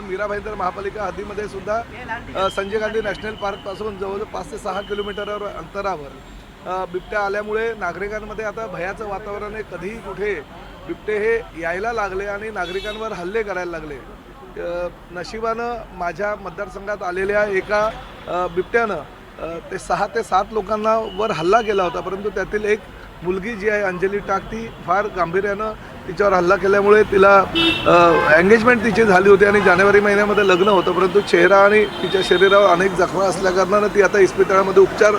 मीरा भाईंदर महापालिका हद्दीमध्ये सुद्धा संजय गांधी नॅशनल पार्कपासून जवळजवळ 5 ते 6 किलोमीटरवर अंतरावर बिबट्या आल्यामुळे नागरिकांमध्ये आता भयाचं वातावरण आहे। कधीही कुठे बिबटे हे यायला लागले आणि नागरिकांवर हल्ले करायला लागले। नशिबानं माझ्या मतदारसंघात आलेल्या एका बिबट्यानं ते 6 ते 7 लोकांवर हल्ला केला होता, परंतु त्यातील एक मुलगी जी आहे अंजली टाक, ती फार गांभीर्यानं तिच्यावर हल्ला केल्यामुळे तिला एंगेजमेंट तिची झाली होती आणि जानेवारी महिन्यामध्ये लग्न होतं, परंतु चेहरा आणि तिच्या शरीरावर अनेक जखमा असल्याकारणानं ती आता इस्पितळामध्ये उपचार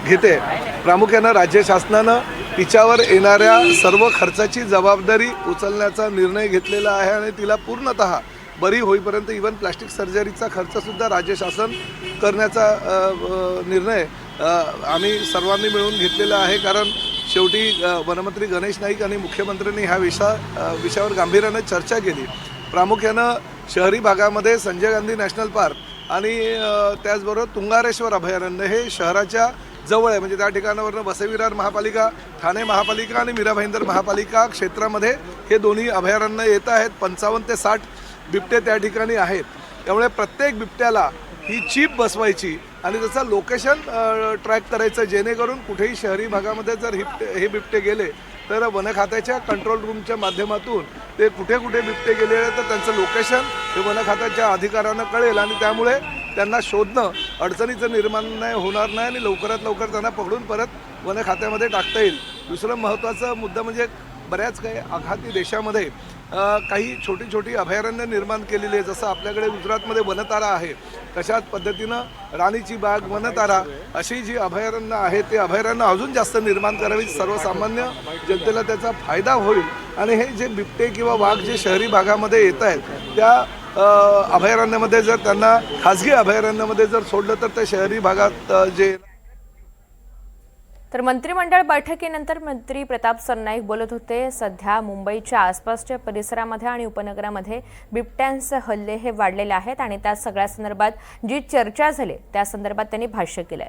घेते। प्रामुख्यानं राज्य शासनानं तिच्यावर येणाऱ्या सर्व खर्चाची जबाबदारी उचलण्याचा निर्णय घेतलेला आहे आणि तिला पूर्णतः बरी होईपर्यंत इव्हन प्लास्टिक सर्जरीचा खर्चसुद्धा राज्य शासन करण्याचा निर्णय आम्ही सर्वांनी मिळून घेतलेला आहे। कारण शेवटी वनमंत्री गणेश नाईक आणि मुख्यमंत्र्यांनी ह्या विषयावर गांभीर्याने चर्चा केली। प्रामुख्यानं शहरी भागामध्ये संजय गांधी नॅशनल पार्क आणि त्याचबरोबर तुंगारेश्वर अभयारण्य हे शहराच्या जवळ आहे, म्हणजे त्या ठिकाणावरून वसई-विरार महापालिका, ठाणे महापालिका आणि मीरा भाईंदर महापालिका क्षेत्रामध्ये हे दोन्ही अभयारण्य येत आहेत। 55 ते 60 बिबटे त्या ठिकाणी आहेत। त्यामुळे प्रत्येक बिबट्याला ही चिप बसवायची आणि त्याचं लोकेशन ट्रॅक करायचं, जेणेकरून कुठेही शहरी भागामध्ये जर हे बिबटे गेले तर वन खात्याच्या कंट्रोल रूमच्या माध्यमातून ते कुठे कुठे बिबटे गेले तर त्यांचं लोकेशन हे वन खात्याच्या अधिकाऱ्यांना कळेल आणि त्यामुळे त्यांना शोधणं अडचणीचं निर्माण होणार नाही आणि लवकरात लवकर त्यांना पकडून परत वन खात्यामध्ये टाकता येईल। दुसरं महत्त्वाचा मुद्दा म्हणजे बऱ्याच काही आघाती देशामध्ये काही छोटी छोटी अभयारण्य निर्माण केलेली आहे। जसं आपल्याकडे गुजरातमध्ये वनतारा आहे, तशाच पद्धतीनं राणीची बाग, वनतारा अशी जी अभयारण्य आहे ते अभयारण्य अजून जास्त निर्माण करावी, सर्वसामान्य जनतेला त्याचा फायदा होईल आणि हे जे बिबटे किंवा वाघ जे शहरी भागामध्ये येत आहेत त्या अभयारण्यामध्ये जर त्यांना खाजगी अभयारण्यामध्ये जर सोडलं तर ते शहरी भागात जे तर मंत्रिमंडळ बैठकीनंतर मंत्री प्रताप सरनाईक बोलत होते। सध्या मुंबईच्या आसपासच्या परिसरामध्ये आणि उपनगरामध्ये बिबट्यांचे हल्ले हे वाढलेले आहेत आणि त्या सगळ्या संदर्भात जी चर्चा झाली त्या संदर्भात त्यांनी भाष्य केलंय।